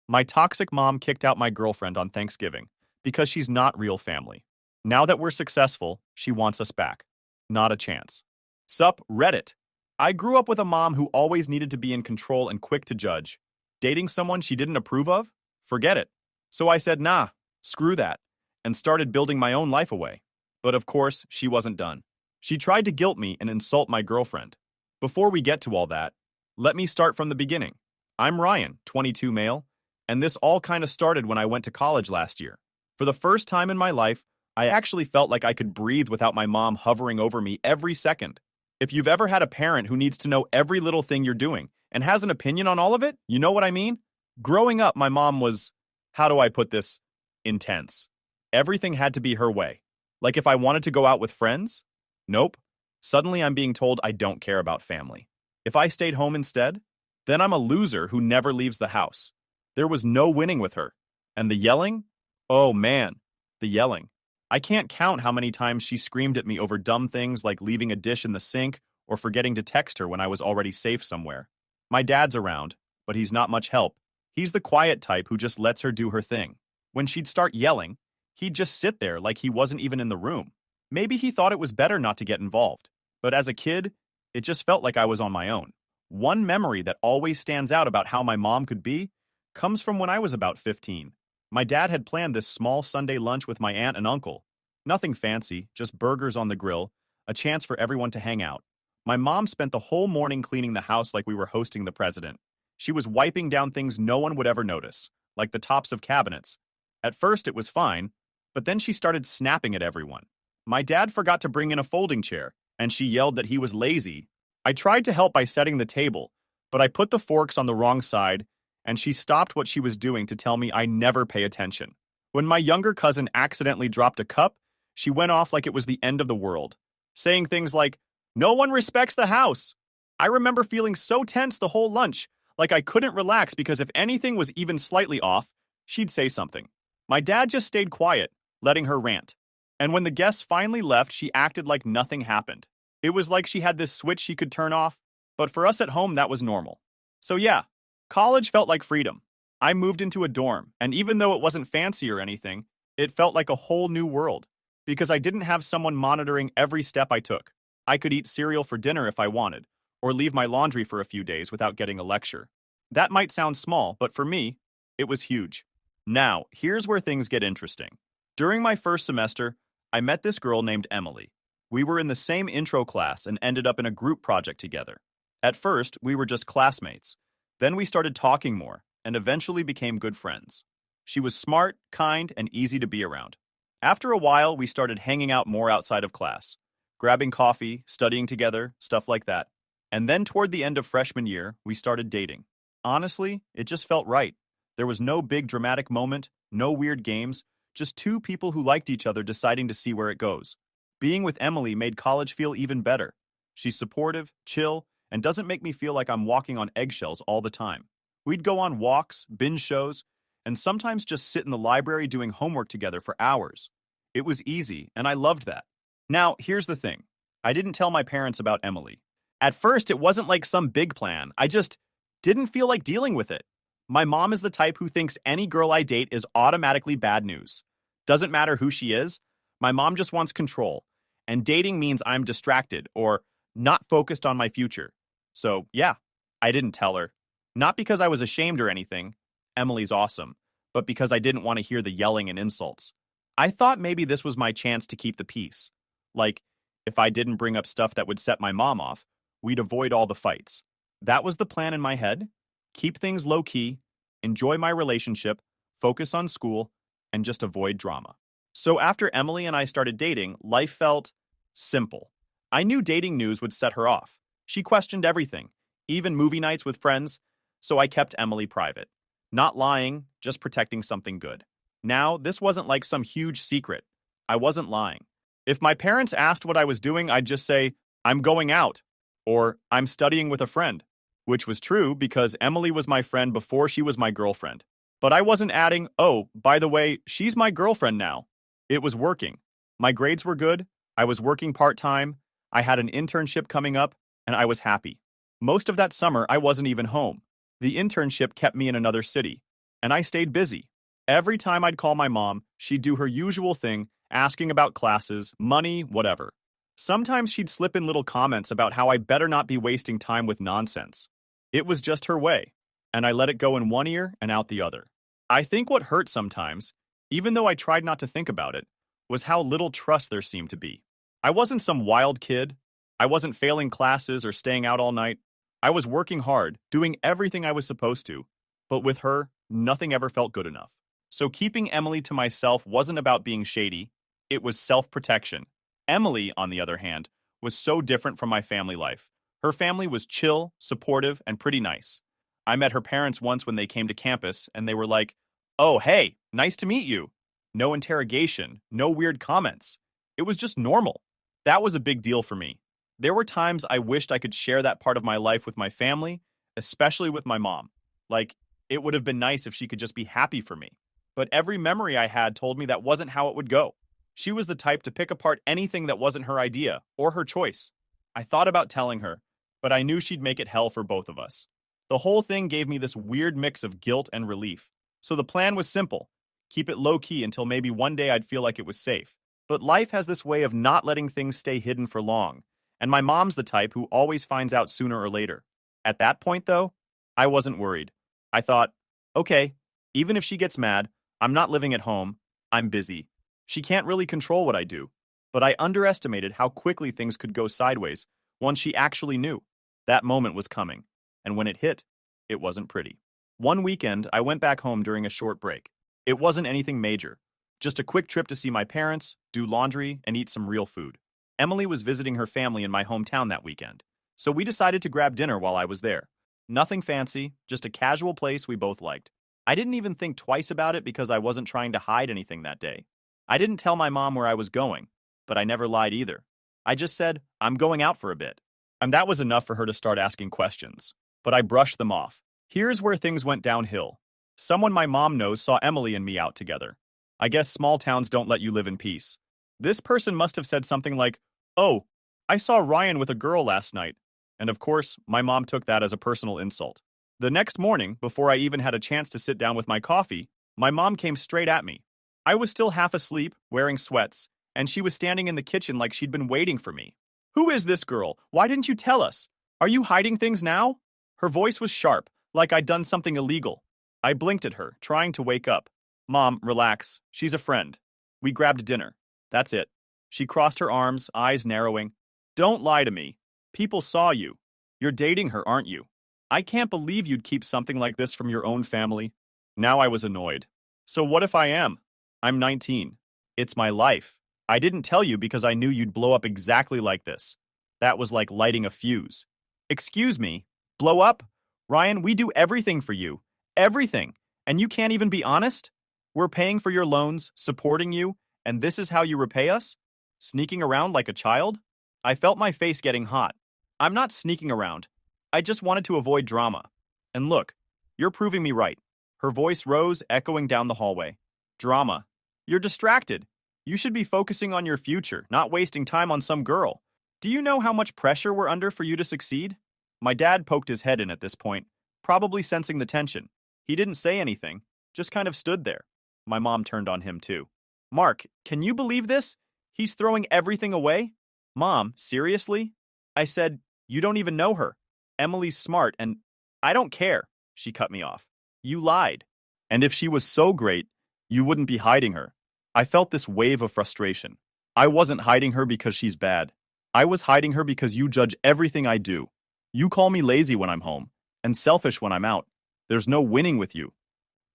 My toxic mom kicked out my girlfriend on Thanksgiving because she's not real family. Now that we're successful, she wants us back. Not a chance. Sup, Reddit. I grew up with a mom who always needed to be in control and quick to judge. Dating someone she didn't approve of? Forget it. So I said, nah, screw that, and started building my own life away. But of course, she wasn't done. She tried to guilt me and insult my girlfriend. Before we get to all that, let me start from the beginning. I'm Ryan, 22 male, and this all kind of started when I went to college last year. For the first time in my life, I actually felt like I could breathe without my mom hovering over me every second. If you've ever had a parent who needs to know every little thing you're doing and has an opinion on all of it, you know what I mean? Growing up, my mom was, how do I put this, intense. Everything had to be her way. Like if I wanted to go out with friends? Nope. Suddenly I'm being told I don't care about family. If I stayed home instead, then I'm a loser who never leaves the house. There was no winning with her. And the yelling? Oh man, the yelling. I can't count how many times she screamed at me over dumb things like leaving a dish in the sink or forgetting to text her when I was already safe somewhere. My dad's around, but he's not much help. He's the quiet type who just lets her do her thing. When she'd start yelling, he'd just sit there like he wasn't even in the room. Maybe he thought it was better not to get involved. But as a kid, it just felt like I was on my own. One memory that always stands out about how my mom could be comes from when I was about 15. My dad had planned this small Sunday lunch with my aunt and uncle. Nothing fancy, just burgers on the grill, a chance for everyone to hang out. My mom spent the whole morning cleaning the house like we were hosting the president. She was wiping down things no one would ever notice, like the tops of cabinets. At first it was fine, but then she started snapping at everyone. My dad forgot to bring in a folding chair, and she yelled that he was lazy. I tried to help by setting the table, but I put the forks on the wrong side, and she stopped what she was doing to tell me I never pay attention. When my younger cousin accidentally dropped a cup, she went off like it was the end of the world, saying things like, "No one respects the house." I remember feeling so tense the whole lunch, like I couldn't relax because if anything was even slightly off, she'd say something. My dad just stayed quiet, letting her rant. And when the guests finally left, she acted like nothing happened. It was like she had this switch she could turn off, but for us at home, that was normal. So yeah, college felt like freedom. I moved into a dorm, and even though it wasn't fancy or anything, it felt like a whole new world. Because I didn't have someone monitoring every step I took. I could eat cereal for dinner if I wanted, or leave my laundry for a few days without getting a lecture. That might sound small, but for me, it was huge. Now, here's where things get interesting. During my first semester, I met this girl named Emily. We were in the same intro class and ended up in a group project together. At first, we were just classmates. Then we started talking more, and eventually became good friends. She was smart, kind, and easy to be around. After a while, we started hanging out more outside of class, grabbing coffee, studying together, stuff like that. And then toward the end of freshman year, we started dating. Honestly, it just felt right. There was no big dramatic moment, no weird games, just two people who liked each other deciding to see where it goes. Being with Emily made college feel even better. She's supportive, chill, and doesn't make me feel like I'm walking on eggshells all the time. We'd go on walks, binge shows, and sometimes just sit in the library doing homework together for hours. It was easy, and I loved that. Now, here's the thing. I didn't tell my parents about Emily. At first, it wasn't like some big plan. I just didn't feel like dealing with it. My mom is the type who thinks any girl I date is automatically bad news. Doesn't matter who she is, my mom just wants control. And dating means I'm distracted or not focused on my future. So, yeah, I didn't tell her. Not because I was ashamed or anything. Emily's awesome. But because I didn't want to hear the yelling and insults. I thought maybe this was my chance to keep the peace. Like, if I didn't bring up stuff that would set my mom off, we'd avoid all the fights. That was the plan in my head. Keep things low-key, enjoy my relationship, focus on school, and just avoid drama. So after Emily and I started dating, life felt simple. I knew dating news would set her off. She questioned everything, even movie nights with friends, so I kept Emily private. Not lying, just protecting something good. Now, this wasn't like some huge secret. I wasn't lying. If my parents asked what I was doing, I'd just say, "I'm going out," or "I'm studying with a friend," which was true because Emily was my friend before she was my girlfriend. But I wasn't adding, "Oh, by the way, she's my girlfriend now." It was working. My grades were good, I was working part-time, I had an internship coming up, and I was happy. Most of that summer, I wasn't even home. The internship kept me in another city. and I stayed busy. Every time I'd call my mom, she'd do her usual thing, asking about classes, money, whatever. Sometimes she'd slip in little comments about how I better not be wasting time with nonsense. It was just her way, and I let it go in one ear and out the other. I think what hurt sometimes, even though I tried not to think about it, was how little trust there seemed to be. I wasn't some wild kid. I wasn't failing classes or staying out all night. I was working hard, doing everything I was supposed to. But with her, nothing ever felt good enough. So keeping Emily to myself wasn't about being shady, it was self-protection. Emily, on the other hand, was so different from my family life. Her family was chill, supportive, and pretty nice. I met her parents once when they came to campus, and they were like, "Oh, hey, nice to meet you." No interrogation, no weird comments. It was just normal. That was a big deal for me. There were times I wished I could share that part of my life with my family, especially with my mom. Like, it would have been nice if she could just be happy for me. But every memory I had told me that wasn't how it would go. She was the type to pick apart anything that wasn't her idea or her choice. I thought about telling her, but I knew she'd make it hell for both of us. The whole thing gave me this weird mix of guilt and relief. So the plan was simple: keep it low key until maybe one day I'd feel like it was safe. But life has this way of not letting things stay hidden for long, and my mom's the type who always finds out sooner or later. At that point, though, I wasn't worried. I thought, okay, even if she gets mad, I'm not living at home, I'm busy. She can't really control what I do. But I underestimated how quickly things could go sideways once she actually knew. That moment was coming, and when it hit, it wasn't pretty. One weekend, I went back home during a short break. It wasn't anything major, just a quick trip to see my parents, do laundry, and eat some real food. Emily was visiting her family in my hometown that weekend, so we decided to grab dinner while I was there. Nothing fancy, just a casual place we both liked. I didn't even think twice about it because I wasn't trying to hide anything that day. I didn't tell my mom where I was going, but I never lied either. I just said, I'm going out for a bit. And that was enough for her to start asking questions. But I brushed them off. Here's where things went downhill. Someone my mom knows saw Emily and me out together. I guess small towns don't let you live in peace. This person must have said something like, "Oh, I saw Ryan with a girl last night." And of course, my mom took that as a personal insult. The next morning, before I even had a chance to sit down with my coffee, my mom came straight at me. I was still half asleep, wearing sweats, and she was standing in the kitchen like she'd been waiting for me. "Who is this girl? Why didn't you tell us? Are you hiding things now?" Her voice was sharp, like I'd done something illegal. I blinked at her, trying to wake up. "Mom, relax. She's a friend. We grabbed dinner. That's it." She crossed her arms, eyes narrowing. "Don't lie to me. People saw you. You're dating her, aren't you? I can't believe you'd keep something like this from your own family." Now I was annoyed. "So what if I am? I'm 19. It's my life. I didn't tell you because I knew you'd blow up exactly like this." That was like lighting a fuse. "Excuse me? Blow up? Ryan, we do everything for you. Everything. And you can't even be honest? We're paying for your loans, supporting you, and this is how you repay us? Sneaking around like a child?" I felt my face getting hot. "I'm not sneaking around. I just wanted to avoid drama. And look, you're proving me right." Her voice rose, echoing down the hallway. "Drama. You're distracted. You should be focusing on your future, not wasting time on some girl. Do you know how much pressure we're under for you to succeed?" My dad poked his head in at this point, probably sensing the tension. He didn't say anything, just kind of stood there. My mom turned on him too. "Mark, can you believe this? He's throwing everything away?" "Mom, seriously?" I said, "You don't even know her. Emily's smart and—" "I don't care," she cut me off. "You lied. And if she was so great, you wouldn't be hiding her." I felt this wave of frustration. I wasn't hiding her because she's bad. I was hiding her because you judge everything I do. You call me lazy when I'm home, and selfish when I'm out. There's no winning with you.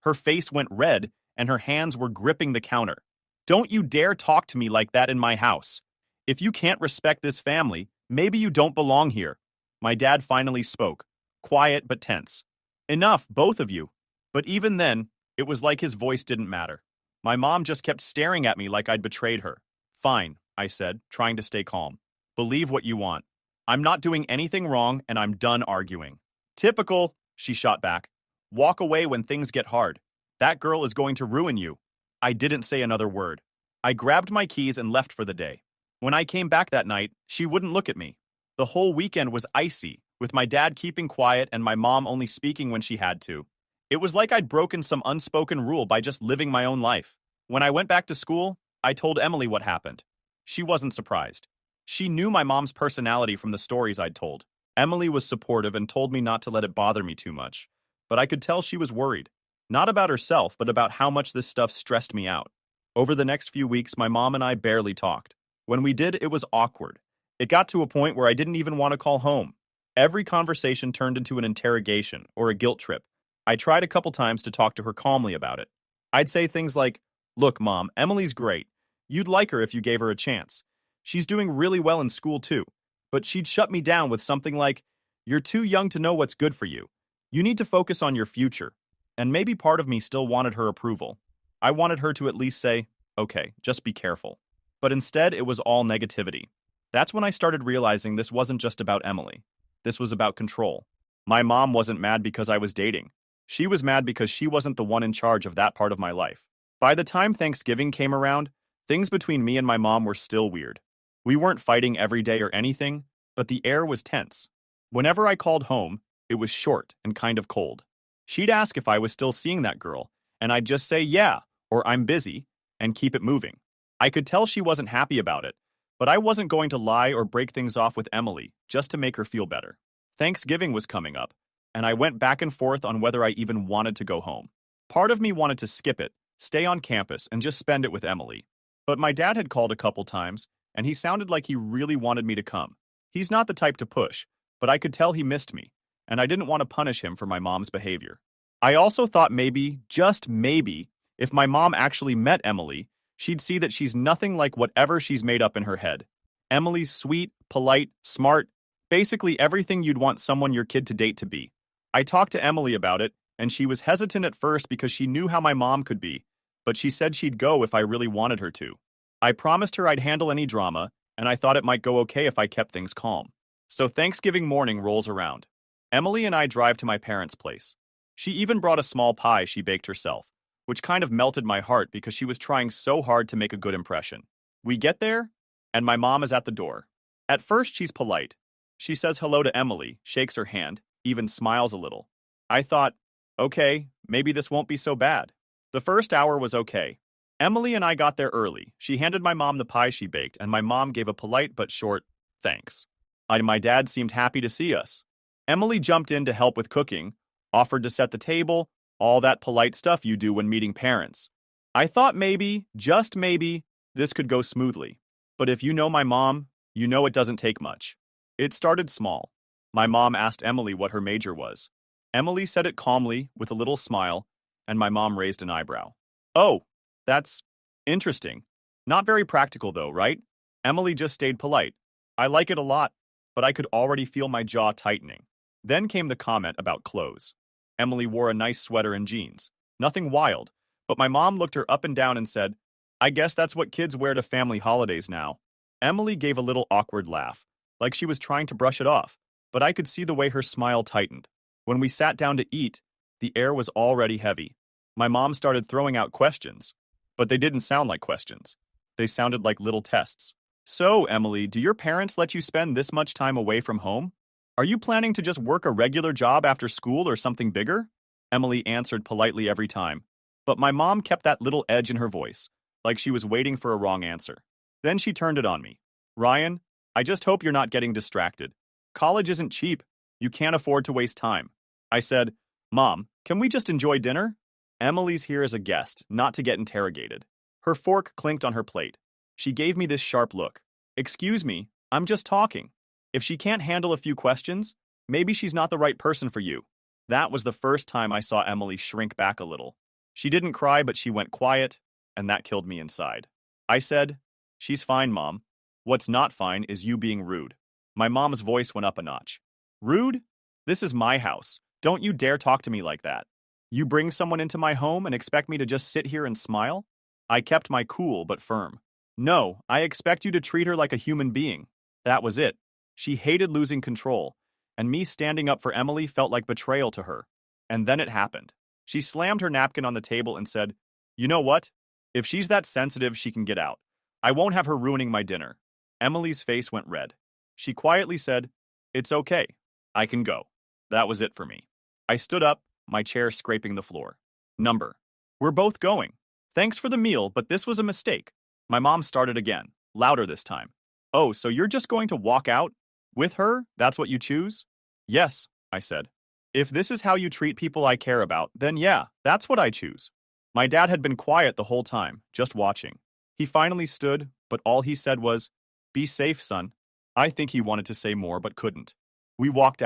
Her face went red, and her hands were gripping the counter. "Don't you dare talk to me like that in my house. If you can't respect this family, maybe you don't belong here." My dad finally spoke, quiet but tense. "Enough, both of you." But even then, it was like his voice didn't matter. My mom just kept staring at me like I'd betrayed her. "Fine," I said, trying to stay calm. "Believe what you want. I'm not doing anything wrong, and I'm done arguing." "Typical," she shot back. "Walk away when things get hard. That girl is going to ruin you." I didn't say another word. I grabbed my keys and left for the day. When I came back that night, she wouldn't look at me. The whole weekend was icy, with my dad keeping quiet and my mom only speaking when she had to. It was like I'd broken some unspoken rule by just living my own life. When I went back to school, I told Emily what happened. She wasn't surprised. She knew my mom's personality from the stories I'd told. Emily was supportive and told me not to let it bother me too much, but I could tell she was worried. Not about herself, but about how much this stuff stressed me out. Over the next few weeks, my mom and I barely talked. When we did, it was awkward. It got to a point where I didn't even want to call home. Every conversation turned into an interrogation or a guilt trip. I tried a couple times to talk to her calmly about it. I'd say things like, "Look, Mom, Emily's great. You'd like her if you gave her a chance. She's doing really well in school, too." But she'd shut me down with something like, "You're too young to know what's good for you. You need to focus on your future." And maybe part of me still wanted her approval. I wanted her to at least say, "Okay, just be careful." But instead, it was all negativity. That's when I started realizing this wasn't just about Emily. This was about control. My mom wasn't mad because I was dating. She was mad because she wasn't the one in charge of that part of my life. By the time Thanksgiving came around, things between me and my mom were still weird. We weren't fighting every day or anything, but the air was tense. Whenever I called home, it was short and kind of cold. She'd ask if I was still seeing that girl, and I'd just say yeah, or I'm busy, and keep it moving. I could tell she wasn't happy about it, but I wasn't going to lie or break things off with Emily just to make her feel better. Thanksgiving was coming up, and I went back and forth on whether I even wanted to go home. Part of me wanted to skip it, stay on campus, and just spend it with Emily. But my dad had called a couple times, and he sounded like he really wanted me to come. He's not the type to push, but I could tell he missed me, and I didn't want to punish him for my mom's behavior. I also thought maybe, just maybe, if my mom actually met Emily, she'd see that she's nothing like whatever she's made up in her head. Emily's sweet, polite, smart, basically everything you'd want someone your kid to date to be. I talked to Emily about it, and she was hesitant at first because she knew how my mom could be, but she said she'd go if I really wanted her to. I promised her I'd handle any drama, and I thought it might go okay if I kept things calm. So Thanksgiving morning rolls around. Emily and I drive to my parents' place. She even brought a small pie she baked herself, which kind of melted my heart because she was trying so hard to make a good impression. We get there, and my mom is at the door. At first, she's polite. She says hello to Emily, shakes her hand, even smiles a little. I thought, okay, maybe this won't be so bad. The first hour was okay. Emily and I got there early. She handed my mom the pie she baked, and my mom gave a polite but short thanks. My dad seemed happy to see us. Emily jumped in to help with cooking, offered to set the table, all that polite stuff you do when meeting parents. I thought maybe, just maybe, this could go smoothly. But if you know my mom, you know it doesn't take much. It started small. My mom asked Emily what her major was. Emily said it calmly, with a little smile, and my mom raised an eyebrow. "Oh, that's interesting. Not very practical though, right?" Emily just stayed polite. "I like it a lot," but I could already feel my jaw tightening. Then came the comment about clothes. Emily wore a nice sweater and jeans. Nothing wild, but my mom looked her up and down and said, "I guess that's what kids wear to family holidays now." Emily gave a little awkward laugh, like she was trying to brush it off, but I could see the way her smile tightened. When we sat down to eat, the air was already heavy. My mom started throwing out questions, but they didn't sound like questions. They sounded like little tests. "So, Emily, do your parents let you spend this much time away from home? Are you planning to just work a regular job after school or something bigger?" Emily answered politely every time, but my mom kept that little edge in her voice, like she was waiting for a wrong answer. Then she turned it on me. "Ryan, I just hope you're not getting distracted. College isn't cheap. You can't afford to waste time." I said, "Mom, can we just enjoy dinner?" Emily's here as a guest, not to get interrogated. Her fork clinked on her plate. She gave me this sharp look. "Excuse me, I'm just talking. If she can't handle a few questions, maybe she's not the right person for you." That was the first time I saw Emily shrink back a little. She didn't cry, but she went quiet, and that killed me inside. I said, "She's fine, Mom. What's not fine is you being rude." My mom's voice went up a notch. "Rude? This is my house. Don't you dare talk to me like that. You bring someone into my home and expect me to just sit here and smile?" I kept my cool but firm. "No, I expect you to treat her like a human being." That was it. She hated losing control, and me standing up for Emily felt like betrayal to her. And then it happened. She slammed her napkin on the table and said, "You know what? If she's that sensitive, she can get out. I won't have her ruining my dinner." Emily's face went red. She quietly said, "It's okay. I can go." That was it for me. I stood up, my chair scraping the floor. Number. We're both going. Thanks for the meal, but this was a mistake. My mom started again, louder this time. Oh, so you're just going to walk out? With her? That's what you choose? Yes, I said. If this is how you treat people I care about, then yeah, that's what I choose. My dad had been quiet the whole time, just watching. He finally stood, but all he said was, "Be safe, son." I think he wanted to say more, but couldn't. We walked.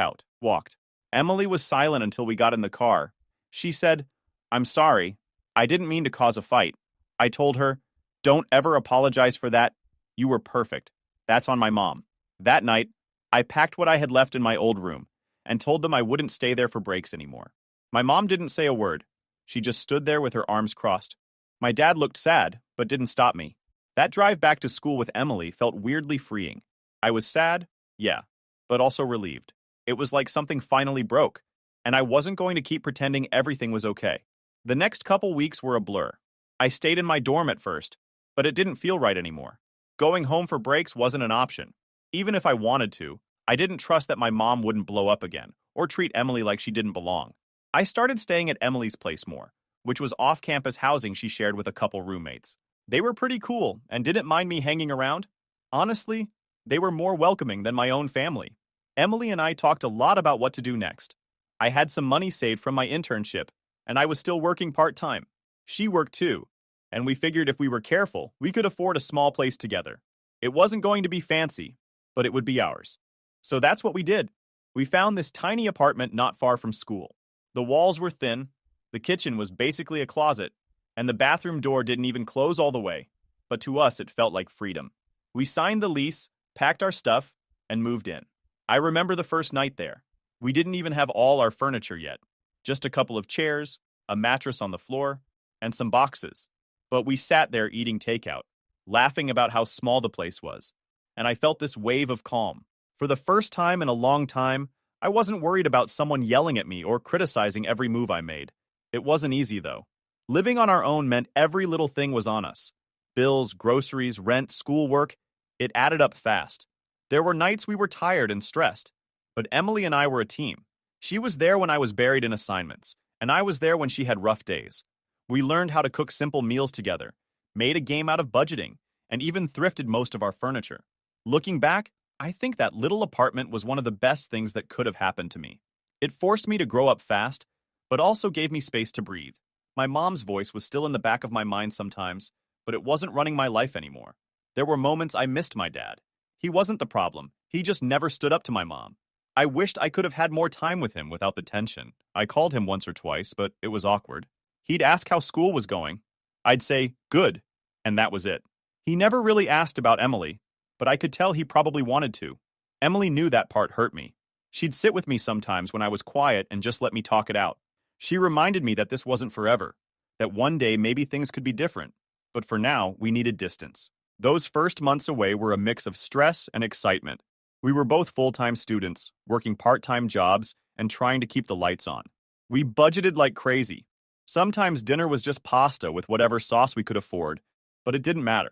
Emily was silent until we got in the car. She said, "I'm sorry. I didn't mean to cause a fight." I told her, "Don't ever apologize for that. You were perfect." That's on my mom. That night, I packed what I had left in my old room and told them I wouldn't stay there for breaks anymore. My mom didn't say a word. She just stood there with her arms crossed. My dad looked sad, but didn't stop me. That drive back to school with Emily felt weirdly freeing. I was sad, yeah, but also relieved. It was like something finally broke, and I wasn't going to keep pretending everything was okay. The next couple weeks were a blur. I stayed in my dorm at first, but it didn't feel right anymore. Going home for breaks wasn't an option. Even if I wanted to, I didn't trust that my mom wouldn't blow up again or treat Emily like she didn't belong. I started staying at Emily's place more, which was off-campus housing she shared with a couple roommates. They were pretty cool and didn't mind me hanging around. Honestly, they were more welcoming than my own family. Emily and I talked a lot about what to do next. I had some money saved from my internship, and I was still working part-time. She worked too, and we figured if we were careful, we could afford a small place together. It wasn't going to be fancy, but it would be ours. So that's what we did. We found this tiny apartment not far from school. The walls were thin, the kitchen was basically a closet, and the bathroom door didn't even close all the way. But to us, it felt like freedom. We signed the lease, packed our stuff, and moved in. I remember the first night there. We didn't even have all our furniture yet. Just a couple of chairs, a mattress on the floor, and some boxes. But we sat there eating takeout, laughing about how small the place was. And I felt this wave of calm. For the first time in a long time, I wasn't worried about someone yelling at me or criticizing every move I made. It wasn't easy, though. Living on our own meant every little thing was on us. Bills, groceries, rent, schoolwork. It added up fast. There were nights we were tired and stressed. But Emily and I were a team. She was there when I was buried in assignments, and I was there when she had rough days. We learned how to cook simple meals together, made a game out of budgeting, and even thrifted most of our furniture. Looking back, I think that little apartment was one of the best things that could have happened to me. It forced me to grow up fast, but also gave me space to breathe. My mom's voice was still in the back of my mind sometimes, but it wasn't running my life anymore. There were moments I missed my dad. He wasn't the problem. He just never stood up to my mom. I wished I could have had more time with him without the tension. I called him once or twice, but it was awkward. He'd ask how school was going. I'd say, "Good," and that was it. He never really asked about Emily, but I could tell he probably wanted to. Emily knew that part hurt me. She'd sit with me sometimes when I was quiet and just let me talk it out. She reminded me that this wasn't forever, that one day maybe things could be different. But for now, we needed distance. Those first months away were a mix of stress and excitement. We were both full-time students, working part-time jobs, and trying to keep the lights on. We budgeted like crazy. Sometimes dinner was just pasta with whatever sauce we could afford, but it didn't matter.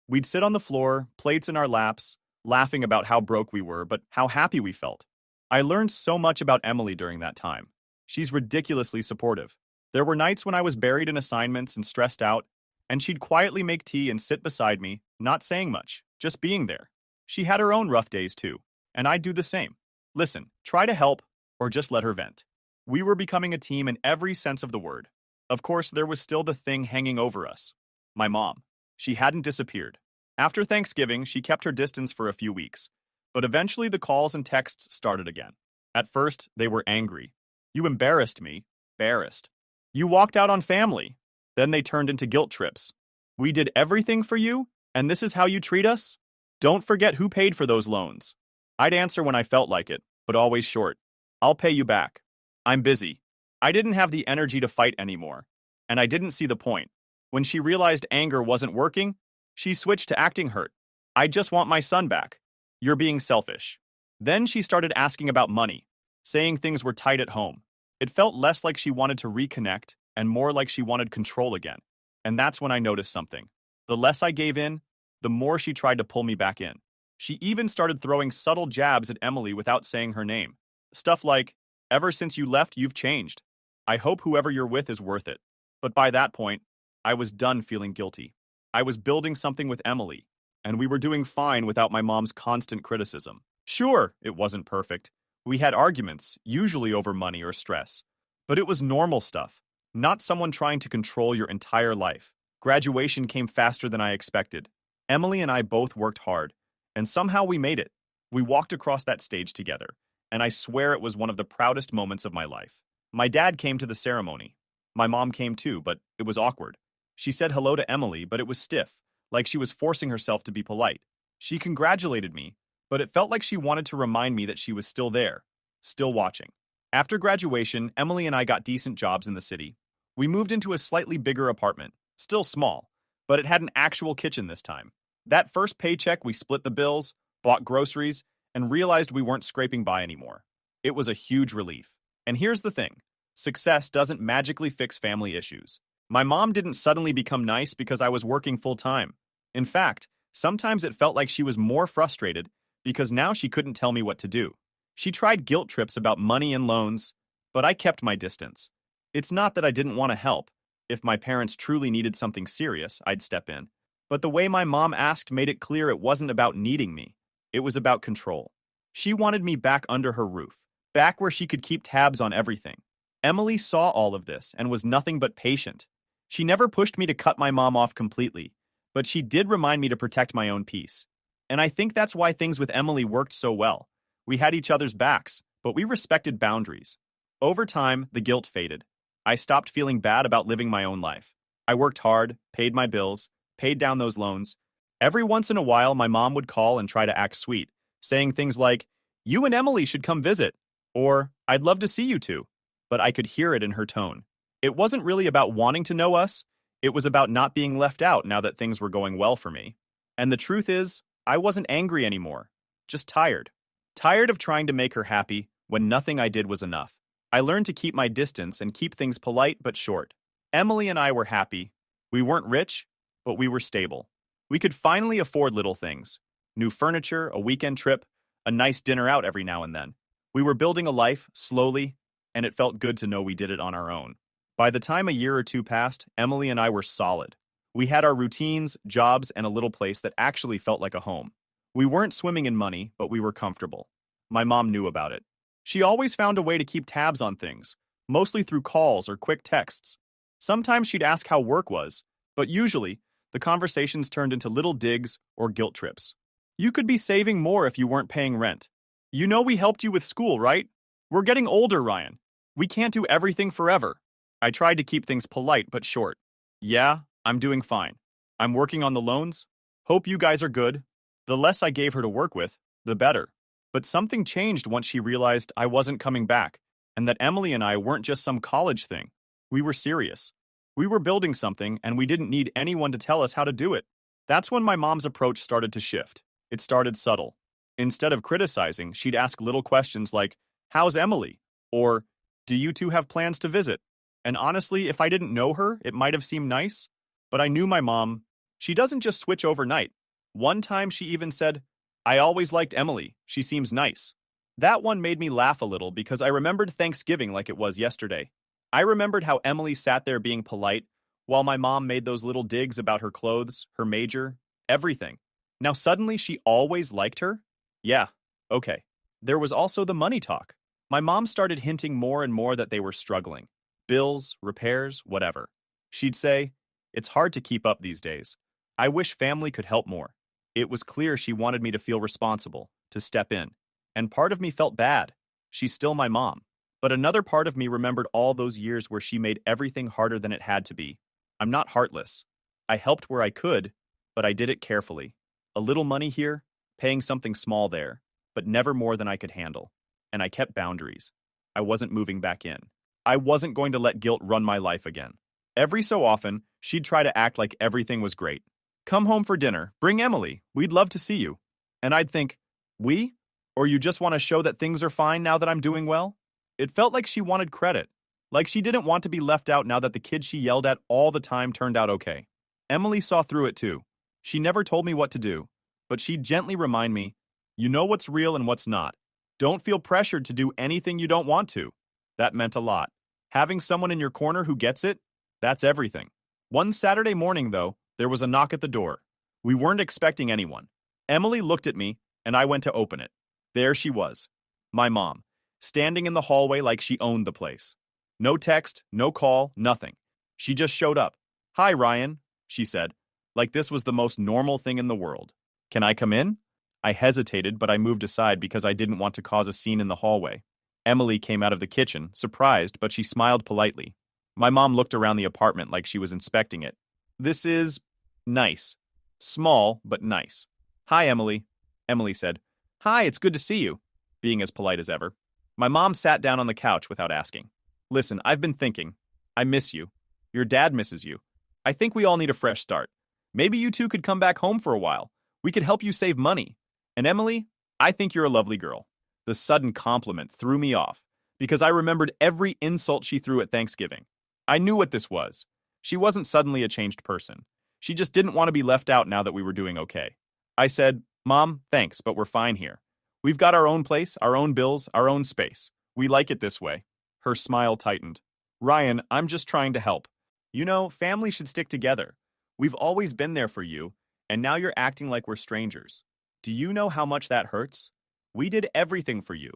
We'd sit on the floor, plates in our laps, laughing about how broke we were, but how happy we felt. I learned so much about Emily during that time. She's ridiculously supportive. There were nights when I was buried in assignments and stressed out, and she'd quietly make tea and sit beside me, not saying much, just being there. She had her own rough days too, and I'd do the same. Listen, try to help, or just let her vent. We were becoming a team in every sense of the word. Of course, there was still the thing hanging over us. My mom. She hadn't disappeared. After Thanksgiving, she kept her distance for a few weeks, but eventually the calls and texts started again. At first, they were angry. "You embarrassed me." Embarrassed. "You walked out on family." Then they turned into guilt trips. "We did everything for you, and this is how you treat us? Don't forget who paid for those loans." I'd answer when I felt like it, but always short. "I'll pay you back. I'm busy." I didn't have the energy to fight anymore, and I didn't see the point. When she realized anger wasn't working, she switched to acting hurt. "I just want my son back." "You're being selfish." Then she started asking about money, saying things were tight at home. It felt less like she wanted to reconnect and more like she wanted control again. And that's when I noticed something. The less I gave in, the more she tried to pull me back in. She even started throwing subtle jabs at Emily without saying her name. Stuff like, "Ever since you left, you've changed." I hope whoever you're with is worth it. But by that point, I was done feeling guilty. I was building something with Emily, and we were doing fine without my mom's constant criticism. Sure, it wasn't perfect. We had arguments, usually over money or stress. But it was normal stuff, not someone trying to control your entire life. Graduation came faster than I expected. Emily and I both worked hard, and somehow we made it. We walked across that stage together, and I swear it was one of the proudest moments of my life. My dad came to the ceremony. My mom came too, but it was awkward. She said hello to Emily, but it was stiff, like she was forcing herself to be polite. She congratulated me, but it felt like she wanted to remind me that she was still there, still watching. After graduation, Emily and I got decent jobs in the city. We moved into a slightly bigger apartment, still small, but it had an actual kitchen this time. That first paycheck, we split the bills, bought groceries, and realized we weren't scraping by anymore. It was a huge relief. And here's the thing. Success doesn't magically fix family issues. My mom didn't suddenly become nice because I was working full-time. In fact, sometimes it felt like she was more frustrated because now she couldn't tell me what to do. She tried guilt trips about money and loans, but I kept my distance. It's not that I didn't want to help. If my parents truly needed something serious, I'd step in. But the way my mom asked made it clear it wasn't about needing me. It was about control. She wanted me back under her roof, back where she could keep tabs on everything. Emily saw all of this and was nothing but patient. She never pushed me to cut my mom off completely, but she did remind me to protect my own peace. And I think that's why things with Emily worked so well. We had each other's backs, but we respected boundaries. Over time, the guilt faded. I stopped feeling bad about living my own life. I worked hard, paid my bills, paid down those loans. Every once in a while, my mom would call and try to act sweet, saying things like, "You and Emily should come visit," or "I'd love to see you two." But I could hear it in her tone. It wasn't really about wanting to know us. It was about not being left out now that things were going well for me. And the truth is, I wasn't angry anymore, just tired. Tired of trying to make her happy when nothing I did was enough. I learned to keep my distance and keep things polite but short. Emily and I were happy. We weren't rich, but we were stable. We could finally afford little things. New furniture, a weekend trip, a nice dinner out every now and then. We were building a life, slowly, and it felt good to know we did it on our own. By the time a year or two passed, Emily and I were solid. We had our routines, jobs, and a little place that actually felt like a home. We weren't swimming in money, but we were comfortable. My mom knew about it. She always found a way to keep tabs on things, mostly through calls or quick texts. Sometimes she'd ask how work was, but usually, the conversations turned into little digs or guilt trips. "You could be saving more if you weren't paying rent. You know we helped you with school, right? We're getting older, Ryan. We can't do everything forever." I tried to keep things polite but short. "Yeah, I'm doing fine. I'm working on the loans. Hope you guys are good." The less I gave her to work with, the better. But something changed once she realized I wasn't coming back, and that Emily and I weren't just some college thing. We were serious. We were building something, and we didn't need anyone to tell us how to do it. That's when my mom's approach started to shift. It started subtle. Instead of criticizing, she'd ask little questions like, "How's Emily?" Or, "Do you two have plans to visit?" And honestly, if I didn't know her, it might have seemed nice. But I knew my mom. She doesn't just switch overnight. One time she even said, "I always liked Emily. She seems nice." That one made me laugh a little because I remembered Thanksgiving like it was yesterday. I remembered how Emily sat there being polite, while my mom made those little digs about her clothes, her major, everything. Now suddenly she always liked her? Yeah, okay. There was also the money talk. My mom started hinting more and more that they were struggling. Bills, repairs, whatever. She'd say, "It's hard to keep up these days. I wish family could help more." It was clear she wanted me to feel responsible, to step in. And part of me felt bad. She's still my mom. But another part of me remembered all those years where she made everything harder than it had to be. I'm not heartless. I helped where I could, but I did it carefully. A little money here, paying something small there, but never more than I could handle. And I kept boundaries. I wasn't moving back in. I wasn't going to let guilt run my life again. Every so often, she'd try to act like everything was great. "Come home for dinner. Bring Emily. We'd love to see you." And I'd think, "We? Or you just want to show that things are fine now that I'm doing well?" It felt like she wanted credit. Like she didn't want to be left out now that the kid she yelled at all the time turned out okay. Emily saw through it too. She never told me what to do, but she'd gently remind me, "You know what's real and what's not. Don't feel pressured to do anything you don't want to." That meant a lot. Having someone in your corner who gets it, that's everything. One Saturday morning, though, there was a knock at the door. We weren't expecting anyone. Emily looked at me, and I went to open it. There she was, my mom, standing in the hallway like she owned the place. No text, no call, nothing. She just showed up. "Hi, Ryan," she said, like this was the most normal thing in the world. "Can I come in?" I hesitated, but I moved aside because I didn't want to cause a scene in the hallway. Emily came out of the kitchen, surprised, but she smiled politely. My mom looked around the apartment like she was inspecting it. "This is nice. Small, but nice." "Hi, Emily," Emily said. "Hi, it's good to see you," being as polite as ever. My mom sat down on the couch without asking. "Listen, I've been thinking. I miss you. Your dad misses you. I think we all need a fresh start. Maybe you two could come back home for a while. We could help you save money. And Emily, I think you're a lovely girl." The sudden compliment threw me off, because I remembered every insult she threw at Thanksgiving. I knew what this was. She wasn't suddenly a changed person. She just didn't want to be left out now that we were doing okay. I said, "Mom, thanks, but we're fine here. We've got our own place, our own bills, our own space. We like it this way." Her smile tightened. "Ryan, I'm just trying to help. You know, family should stick together. We've always been there for you, and now you're acting like we're strangers. Do you know how much that hurts? We did everything for you.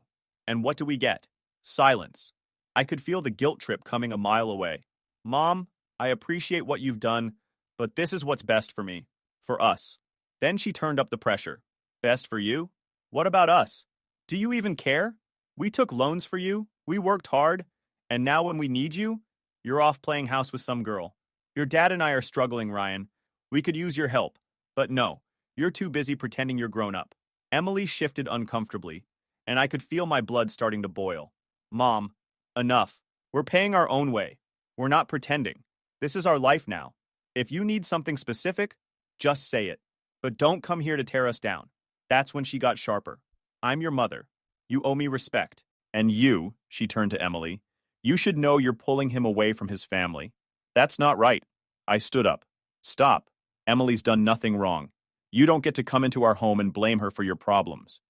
And what do we get? Silence." I could feel the guilt trip coming a mile away. "Mom, I appreciate what you've done, but this is what's best for me. For us." Then she turned up the pressure. "Best for you? What about us? Do you even care? We took loans for you, we worked hard, and now when we need you, you're off playing house with some girl. Your dad and I are struggling, Ryan. We could use your help. But no, you're too busy pretending you're grown up." Emily shifted uncomfortably, and I could feel my blood starting to boil. "Mom, enough. We're paying our own way. We're not pretending. This is our life now. If you need something specific, just say it. But don't come here to tear us down." That's when she got sharper. "I'm your mother. You owe me respect. And you," she turned to Emily, "you should know you're pulling him away from his family. That's not right." I stood up. "Stop. Emily's done nothing wrong. You don't get to come into our home and blame her for your problems."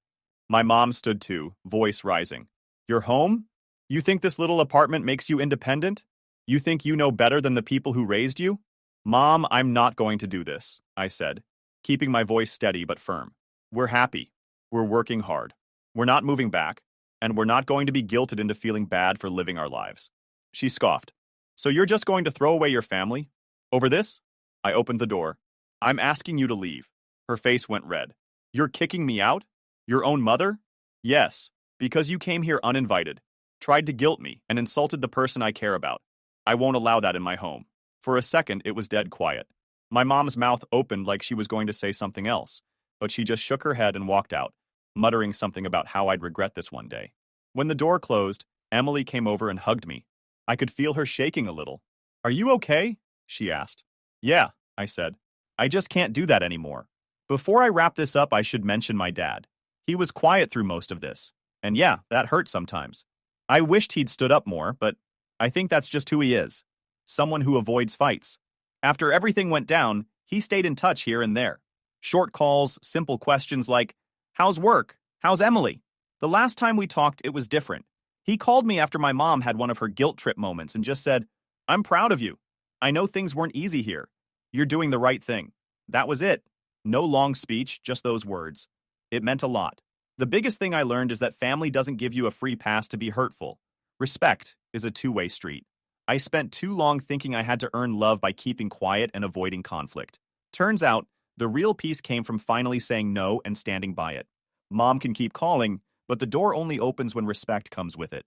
My mom stood too, voice rising. "Your home? You think this little apartment makes you independent? You think you know better than the people who raised you?" "Mom, I'm not going to do this," I said, keeping my voice steady but firm. "We're happy. We're working hard. We're not moving back, and we're not going to be guilted into feeling bad for living our lives." She scoffed. "So you're just going to throw away your family? Over this?" I opened the door. "I'm asking you to leave." Her face went red. "You're kicking me out? Your own mother?" "Yes, because you came here uninvited, tried to guilt me, and insulted the person I care about. I won't allow that in my home." For a second, it was dead quiet. My mom's mouth opened like she was going to say something else, but she just shook her head and walked out, muttering something about how I'd regret this one day. When the door closed, Emily came over and hugged me. I could feel her shaking a little. "Are you okay?" she asked. "Yeah," I said. "I just can't do that anymore." Before I wrap this up, I should mention my dad. He was quiet through most of this. And yeah, that hurt sometimes. I wished he'd stood up more, but I think that's just who he is. Someone who avoids fights. After everything went down, he stayed in touch here and there. Short calls, simple questions like, "How's work? How's Emily?" The last time we talked, it was different. He called me after my mom had one of her guilt trip moments and just said, "I'm proud of you. I know things weren't easy here. You're doing the right thing." That was it. No long speech, just those words. It meant a lot. The biggest thing I learned is that family doesn't give you a free pass to be hurtful. Respect is a two-way street. I spent too long thinking I had to earn love by keeping quiet and avoiding conflict. Turns out, the real peace came from finally saying no and standing by it. Mom can keep calling, but the door only opens when respect comes with it.